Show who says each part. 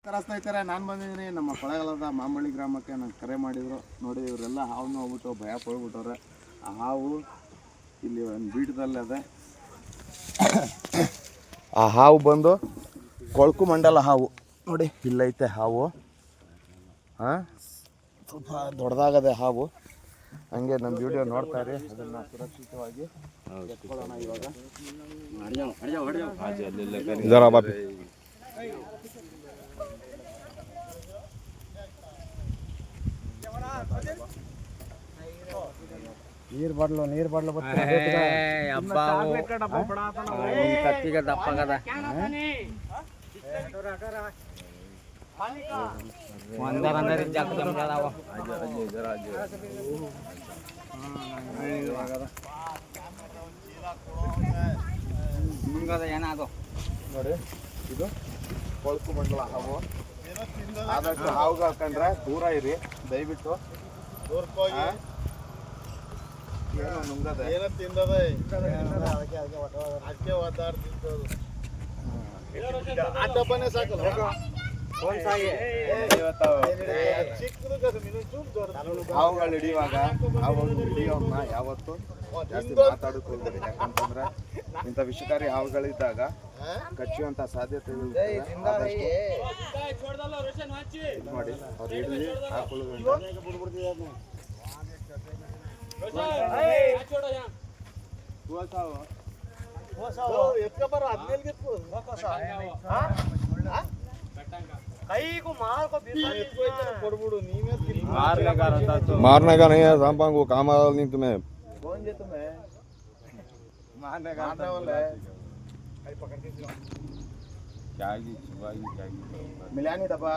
Speaker 1: ನಮಸ್ಕಾರ ಸ್ನೇಹಿತರೆ, ನಾನು ಬಂದಿದ್ದೀನಿ ನಮ್ಮ ಕೊಳ್ಳೇಗಾಲದ ಮಾಂಬಳ್ಳಿ ಗ್ರಾಮಕ್ಕೆ. ನಾನು ಕರೆ ಮಾಡಿದ್ರು ನೋಡಿ, ಇವರೆಲ್ಲ ಹಾವು ಹೋಗ್ಬಿಟ್ಟು ಭಯ ಪಡ್ಬಿಟ್ಟವ್ರೆ. ಆ ಹಾವು ಇಲ್ಲಿ ಒಂದು ಬೀಟದಲ್ಲಿ ಅದೇ. ಆ ಹಾವು ಬಂದು ಕೊಳಕು ಮಂಡಲ ಹಾವು ನೋಡಿ, ಇಲ್ಲೈತೆ ಹಾವು. ಹಾಂ, ಸ್ವಲ್ಪ ದೊಡ್ಡದಾಗದೆ ಹಾವು. ಹಂಗೆ ನಮ್ಮ ವಿಡಿಯೋ ನೋಡ್ತಾ ಇರಿ, ಅದನ್ನು ಸುರಕ್ಷಿತವಾಗಿ ಎತ್ಕೊಳ್ಳೋಣ. ಇವಾಗ ಇದರ ಬಾಪಿ ನೀರು ಬಾಟ್ಲು ಕತ್ತಿಗೆ ದಪ್ಪಗದ ಏನಾದು ನೋಡಿ. ಇದು ಕೊಳಕು ಮಂಡಲ ಹಾವು. ಆದಷ್ಟು ಹಾವುಗಳು ಕಂಡ್ರೆ ದೂರ ಇರಿ ದಯವಿಟ್ಟು. ಏನೋ ನುಂಗದೆ ಏನೋ ತಿಂದದೆ ಅದಕ್ಕೆ ಒದ್ದಾಡ್ ತಿಂತದು. ಆ ಡಬ್ಬನೇ ಸಾಕಲ್ಲ ಹಾವುಗಳು ಹಿಡಿಯುವಾಗ ಹಾವುಗಳು ಹಿಡಿಯೋನ್ನ ಯಾವತ್ತು ಜಾಸ್ತಿ ಮಾತಾಡೋಕೆ ಹೋಗ್ತಾರೆ. ಯಾಕಂತಂದ್ರೆ ಇಂಥ ವಿಷಕಾರಿ ಹಾವುಗಳಿದ್ದಾಗ ಕಚ್ಚುವಂಥ ಸಾಧ್ಯತೆ ಮಾಡಿ ಅವ್ರು ಹಿಡಿದು ಹಾಕೊಳ್ಳೋದ್ರಿಂದ मारने का नहीं है सांपा को, काम आ नहीं तुम्हें। कौन जे तुम्हें मारने का वाला है? क्या की मिलानी दबा